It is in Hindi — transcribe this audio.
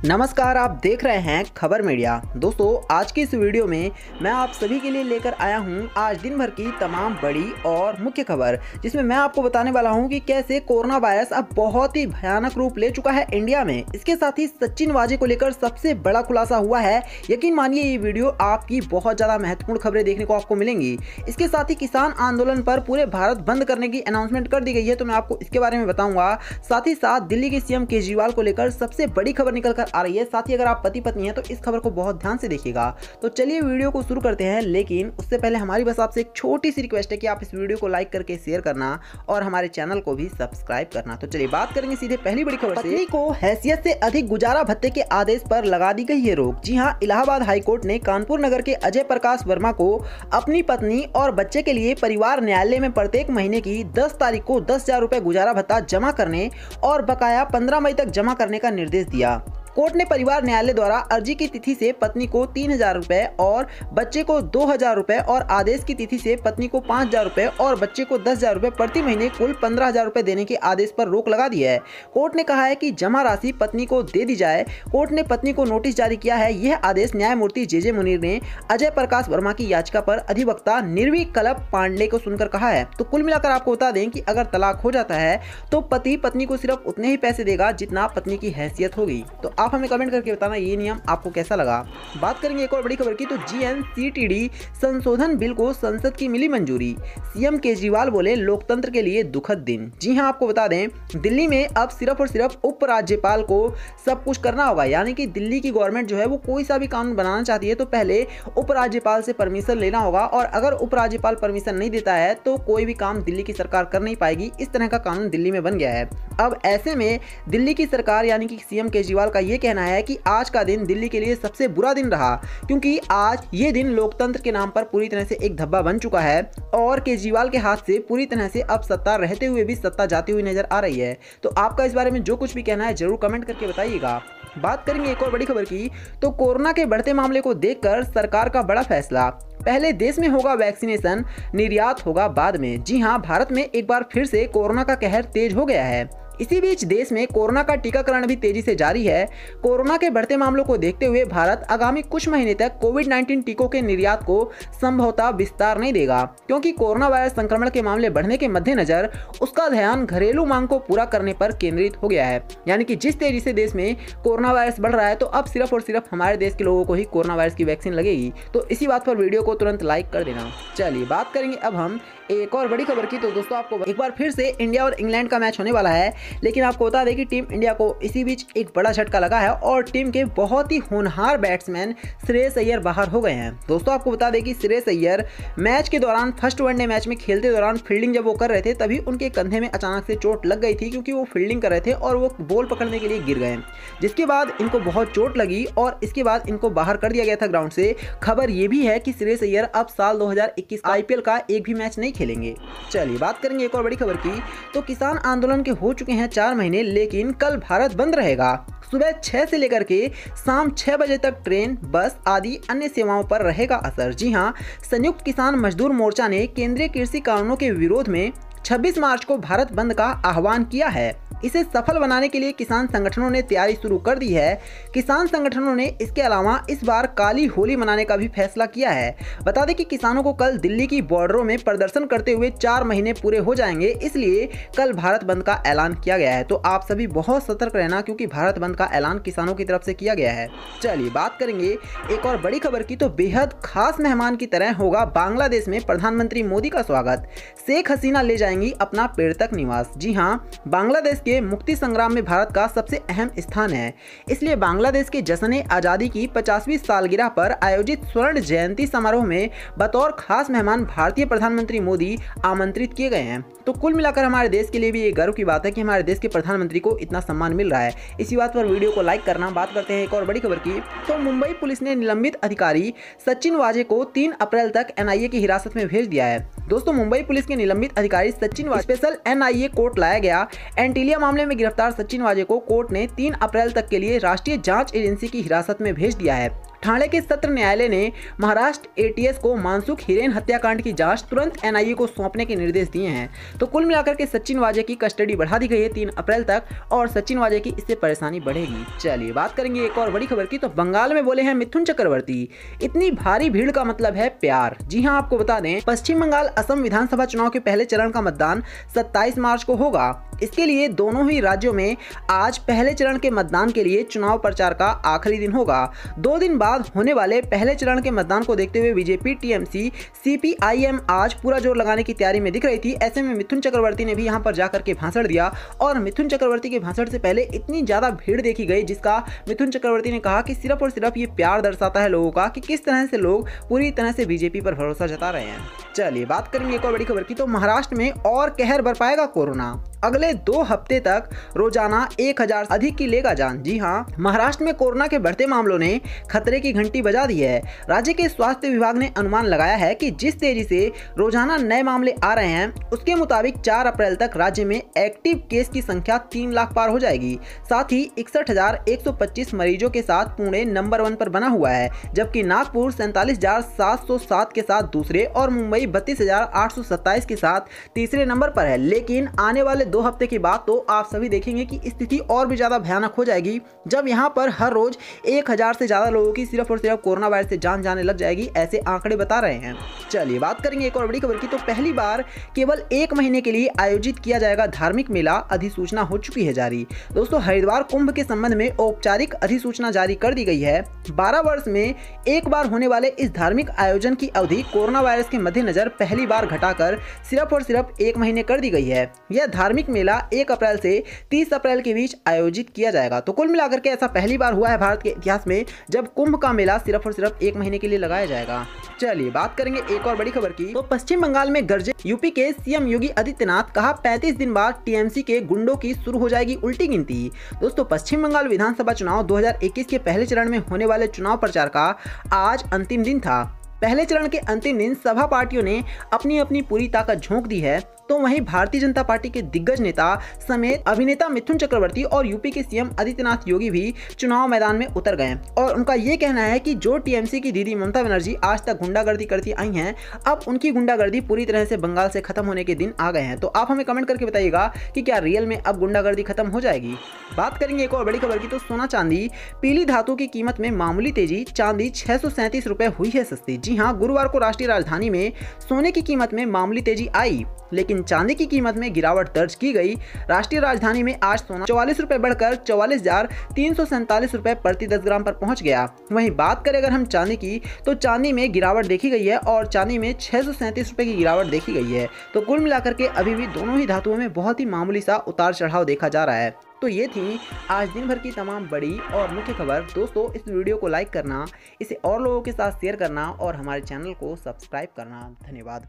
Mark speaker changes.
Speaker 1: नमस्कार, आप देख रहे हैं खबर मीडिया। दोस्तों, आज की इस वीडियो में मैं आप सभी के लिए लेकर आया हूं आज दिन भर की तमाम बड़ी और मुख्य खबर, जिसमें मैं आपको बताने वाला हूं कि कैसे कोरोना वायरस अब बहुत ही भयानक रूप ले चुका है इंडिया में। इसके साथ ही सचिन वाजे को लेकर सबसे बड़ा खुलासा हुआ है। यकीन मानिए, ये वीडियो आपकी बहुत ज्यादा महत्वपूर्ण खबरें देखने को आपको मिलेंगी। इसके साथ ही किसान आंदोलन पर पूरे भारत बंद करने की अनाउंसमेंट कर दी गई है, तो मैं आपको इसके बारे में बताऊंगा। साथ ही साथ दिल्ली के सीएम केजरीवाल को लेकर सबसे बड़ी खबर निकल कर आ रही है। साथ ही अगर आप पति पत्नी हैं तो इस खबर को बहुत ध्यान से देखिएगा। तो चलिए वीडियो को शुरू करते हैं, लेकिन उससे पहले हमारी बस आपसे एक छोटी सी रिक्वेस्ट है कि आप इस वीडियो को लाइक करके शेयर करना और हमारे चैनल को भी सब्सक्राइब करना। तो चलिए बात करेंगे सीधे पहली बड़ी खबर से। पत्नी को हैसियत से अधिक गुजारा भत्ते के आदेश पर लगा दी गई है रोक। जी हां, इलाहाबाद हाईकोर्ट ने कानपुर नगर के अजय प्रकाश वर्मा को अपनी पत्नी और बच्चे के लिए परिवार न्यायालय में प्रत्येक महीने की 10 तारीख को 10,000 रुपए गुजारा भत्ता जमा करने और बकाया 15 मई तक जमा करने का निर्देश दिया। कोर्ट ने परिवार न्यायालय द्वारा अर्जी की तिथि से पत्नी को 3,000 रुपए और बच्चे को 2,000 रुपए और आदेश की तिथि से पत्नी को 5,000 रुपए और बच्चे को 10,000 रुपए प्रति महीने कुल 15,000 रुपए देने के आदेश पर रोक लगा दी है। कोर्ट ने कहा है कि जमा राशि पत्नी को दे दी जाए। कोर्ट ने पत्नी को नोटिस जारी किया है। यह आदेश न्यायमूर्ति जे मुनीर ने अजय प्रकाश वर्मा की याचिका पर अधिवक्ता निर्विकल्प पांडे को सुनकर कहा है। तो कुल मिलाकर आपको बता दें कि अगर तलाक हो जाता है तो पति पत्नी को सिर्फ उतने ही पैसे देगा जितना पत्नी की हैसियत होगी। तो आप हमें कमेंट करके बताना ये नियम आपको कैसा लगा। बात करेंगे एक और बड़ी खबर की। तो GNCTD संशोधन बिल को संसद की मिली मंजूरी। सीएम केजरीवाल बोले, लोकतंत्र के लिए दुखद दिन। जी हां, आपको बता दें, दिल्ली में अब सिर्फ और सिर्फ उपराज्यपाल को सब कुछ करना होगा। यानी कि दिल्ली की गवर्नमेंट जो है वो कोई सा भी कानून बनाना चाहती है तो पहले उपराज्यपाल से परमिशन लेना होगा, और अगर उपराज्यपाल परमिशन नहीं देता है तो कोई भी काम दिल्ली की सरकार कर नहीं पाएगी। इस तरह का कानून दिल्ली में बन गया है। अब ऐसे में दिल्ली की सरकार यानी कि सीएम केजरीवाल का ये कहना है कि आज का दिन दिल्ली के लिए सबसे बुरा दिन रहा, क्योंकि आज ये दिन लोकतंत्र के नाम पर पूरी तरह से एक धब्बा बन चुका है और केजरीवाल के हाथ से पूरी तरह से अब सत्ता रहते हुए भी सत्ता जाती हुई नजर आ रही है। तो आपका इस बारे में जो कुछ भी कहना है जरूर कमेंट करके बताइएगा। बात करेंगे एक और बड़ी खबर की। तो कोरोना के बढ़ते मामले को देखकर सरकार का बड़ा फैसला। पहले देश में होगा वैक्सीनेशन, निर्यात होगा बाद में। जी हां, भारत में एक बार फिर से कोरोना का कहर तेज हो गया है। इसी बीच देश में कोरोना का टीकाकरण भी तेजी से जारी है। कोरोना के बढ़ते मामलों को देखते हुए भारत आगामी कुछ महीने तक कोविड-19 टीकों के निर्यात को संभवतः विस्तार नहीं देगा, क्योंकि कोरोना वायरस संक्रमण के मामले बढ़ने के मद्देनजर उसका ध्यान घरेलू मांग को पूरा करने पर केंद्रित हो गया है। यानी कि जिस तेजी से देश में कोरोना वायरस बढ़ रहा है तो अब सिर्फ और सिर्फ हमारे देश के लोगों को ही कोरोना वायरस की वैक्सीन लगेगी। तो इसी बात पर वीडियो को तुरंत लाइक कर देना। चलिए बात करेंगे अब हम एक और बड़ी खबर की। तो दोस्तों, आपको एक बार फिर से इंडिया और इंग्लैंड का मैच होने वाला है, लेकिन आपको बता दें कि टीम इंडिया को इसी बीच एक बड़ा झटका लगा है और टीम के बहुत ही होनहार बैट्समैन श्रेयस अय्यर बाहर हो गए हैं। दोस्तों, आपको बता दें कि श्रेयस अय्यर मैच के दौरान फर्स्ट वनडे मैच में खेलते दौरान फील्डिंग जब वो कर रहे थे तभी उनके कंधे में अचानक से चोट लग गई थी, क्योंकि वो फील्डिंग कर रहे थे और वो बॉल पकड़ने के लिए गिर गए, जिसके बाद इनको बहुत चोट लगी और इसके बाद इनको बाहर कर दिया गया था ग्राउंड से। खबर ये भी है कि श्रेयस अय्यर अब साल 2021 IPL का एक भी मैच नहीं खेलेंगे। चलिए बात करेंगे एक और बड़ी खबर की। तो किसान आंदोलन के हो चुके हैं 4 महीने, लेकिन कल भारत बंद रहेगा। सुबह 6 से लेकर के शाम 6 बजे तक ट्रेन, बस आदि अन्य सेवाओं पर रहेगा असर। जी हां, संयुक्त किसान मजदूर मोर्चा ने केंद्रीय कृषि कानूनों के विरोध में 26 मार्च को भारत बंद का आह्वान किया है। इसे सफल बनाने के लिए किसान संगठनों ने तैयारी शुरू कर दी है। किसान संगठनों ने इसके अलावा इस बार काली होली मनाने का भी फैसला किया है। बता दें कि किसानों को कल दिल्ली की बॉर्डरों में प्रदर्शन करते हुए 4 महीने पूरे हो जाएंगे, इसलिए कल भारत बंद का ऐलान किया गया है। तो आप सभी बहुत सतर्क रहना, क्योंकि भारत बंद का ऐलान किसानों की तरफ से किया गया है। चलिए बात करेंगे एक और बड़ी खबर की। तो बेहद खास मेहमान की तरह होगा बांग्लादेश में प्रधानमंत्री मोदी का स्वागत। शेख हसीना ले जाएंगी अपना पेड़ तक निवास। जी हाँ, बांग्लादेश के मुक्ति संग्राम में भारत का सबसे अहम स्थान है, इसलिए बांग्लादेश के जश्न आजादी की 50वीं सालगिरह पर आयोजित स्वर्ण जयंती समारोह में बतौर खास मेहमान भारतीय प्रधानमंत्री मोदी आमंत्रित किए गए हैं। तो कुल मिलाकर हमारे देश के लिए भी ये गर्व की बात है कि हमारे देश के प्रधानमंत्री को इतना सम्मान मिल रहा है। इसी बात पर वीडियो को लाइक करना। बात करते हैं एक और बड़ी खबर की। तो मुंबई पुलिस ने निलंबित अधिकारी सचिन वाजे को 3 अप्रैल तक NIA की हिरासत में भेज दिया है। दोस्तों, मुंबई पुलिस के निलंबित अधिकारी सचिन वाजे स्पेशल NIA कोर्ट लाया गया। एंटीलिया मामले में गिरफ्तार सचिन वाजे को कोर्ट ने 3 अप्रैल तक के लिए राष्ट्रीय जांच एजेंसी की हिरासत में भेज दिया है। ठाणे के सत्र न्यायालय ने महाराष्ट्र एटीएस को मानसुख हिरेन हत्याकांड की जांच तुरंत एनआईए को सौंपने के निर्देश दिए हैं। तो कुल मिलाकर के सचिन वाजे की कस्टडी बढ़ा दी गई है 3 अप्रैल तक और सचिन वाजे की इससे परेशानी बढ़ेगी। चलिए बात करेंगे एक और बड़ी खबर की। तो बंगाल में बोले हैं मिथुन चक्रवर्ती, इतनी भारी भीड़ का मतलब है प्यार। जी हां, आपको बता दें पश्चिम बंगाल असम विधानसभा चुनाव के पहले चरण का मतदान 27 मार्च को होगा। इसके लिए दोनों ही राज्यों में आज पहले चरण के मतदान के लिए चुनाव प्रचार का आखिरी दिन होगा। 2 दिन बाद होने वाले पहले चरण के मतदान को देखते हुए बीजेपी, टीएमसी, सीपीआईएम आज पूरा जोर लगाने की तैयारी में दिख रही थी। ऐसे में मिथुन चक्रवर्ती ने भी यहां पर जाकर के भाषण दिया और मिथुन चक्रवर्ती के भाषण से पहले इतनी ज्यादा भीड़ देखी गई, जिसका मिथुन चक्रवर्ती ने कहा कि सिर्फ और सिर्फ ये प्यार दर्शाता है लोगों का कि किस तरह से लोग पूरी तरह से बीजेपी पर भरोसा जता रहे हैं। चलिए बात करेंगे एक और बड़ी खबर की। तो महाराष्ट्र में और कहर बरपाएगा कोरोना। अगले 2 हफ्ते तक रोजाना 1000 अधिक की लेगा जान। जी हां, महाराष्ट्र में कोरोना के बढ़ते मामलों ने खतरे की घंटी बजा दी है। राज्य के स्वास्थ्य विभाग ने अनुमान लगाया है कि जिस तेजी से रोजाना नए मामले आ रहे हैं, उसके मुताबिक 4 अप्रैल तक राज्य में एक्टिव केस की संख्या 3 लाख पार हो जाएगी। साथ ही 61,125 मरीजों के साथ पुणे नंबर 1 पर बना हुआ है, जबकि नागपुर 47,707 के साथ दूसरे और मुंबई 32,827 के साथ तीसरे नंबर पर है। लेकिन आने वाले 2 हफ्ते की बात तो आप सभी देखेंगे कि स्थिति और भी ज्यादा भयानक हो जाएगी, जब यहां पर हर रोज 1000 से ज्यादा लोगों की सिर्फ और सिर्फ कोरोना वायरस से जान जाने लग जाएगी, ऐसे आंकड़े बता रहे हैं। चलिए बात करेंगे एक और बड़ी खबर की। तो पहली बार केवल 1 महीने के लिए आयोजित किया जाएगा धार्मिक मेला, अधिसूचना हो चुकी है जारी। दोस्तों, हरिद्वार कुंभ के संबंध में औपचारिक अधिसूचना जारी कर दी गई है। 12 वर्ष में एक बार होने वाले इस धार्मिक आयोजन की अवधि कोरोना वायरस के मद्देनजर पहली बार घटाकर सिर्फ और सिर्फ 1 महीने कर दी गई है। यह धार्मिक मेला 1 अप्रैल से 30 अप्रैल के बीच आयोजित किया जाएगा। तो कुल मिलाकर के ऐसा पहली बार हुआ है भारत के इतिहास में जब कुंभ का मेला सिर्फ और सिर्फ 1 महीने के लिए लगाया जाएगा। चलिए बात करेंगे एक और बड़ी खबर की। तो पश्चिम बंगाल में गरजे यूपी के सीएम योगी आदित्यनाथ, कहा 35 दिन बाद टीएमसी के गुंडों की शुरू हो जाएगी उल्टी गिनती। दोस्तों, पश्चिम बंगाल विधानसभा चुनाव 2021 के पहले चरण में होने वाले चुनाव प्रचार का आज अंतिम दिन था। पहले चरण के अंतिम दिन सभा पार्टियों ने अपनी अपनी पूरी ताकत झोंक दी है। तो वहीं भारतीय जनता पार्टी के दिग्गज नेता समेत अभिनेता मिथुन चक्रवर्ती और यूपी के सीएम आदित्यनाथ योगी भी चुनाव मैदान में उतर गए और उनका ये कहना है कि जो टीएमसी की दीदी ममता बनर्जी आज तक गुंडागर्दी करती आई हैं, अब उनकी गुंडागर्दी पूरी तरह से बंगाल से खत्म होने के दिन आ गए हैं। तो आप हमें कमेंट करके बताइएगा कि क्या रियल में अब गुंडागर्दी खत्म हो जाएगी। बात करेंगे एक और बड़ी खबर की। तो सोना चांदी पीली धातु की कीमत में मामूली तेजी, चांदी 637 रुपए हुई है सस्ती। जी हाँ, गुरुवार को राष्ट्रीय राजधानी में सोने की कीमत में मामूली तेजी आई, लेकिन चांदी की कीमत में गिरावट दर्ज की गई। राष्ट्रीय राजधानी में आज सोना 44 रुपए बढ़कर 44,347 रुपए प्रति 10 ग्राम पर पहुंच गया। वहीं बात करें अगर हम चांदी की, तो चांदी में गिरावट देखी गई है और चांदी में 637 रुपए की गिरावट देखी गई है। तो कुल मिलाकर के अभी भी दोनों ही धातुओं में बहुत ही मामूली सा उतार चढ़ाव देखा जा रहा है। तो ये थी आज दिन भर की तमाम बड़ी और मुख्य खबर। दोस्तों, इस वीडियो को लाइक करना, इसे और लोगों के साथ शेयर करना और हमारे चैनल को सब्सक्राइब करना। धन्यवाद।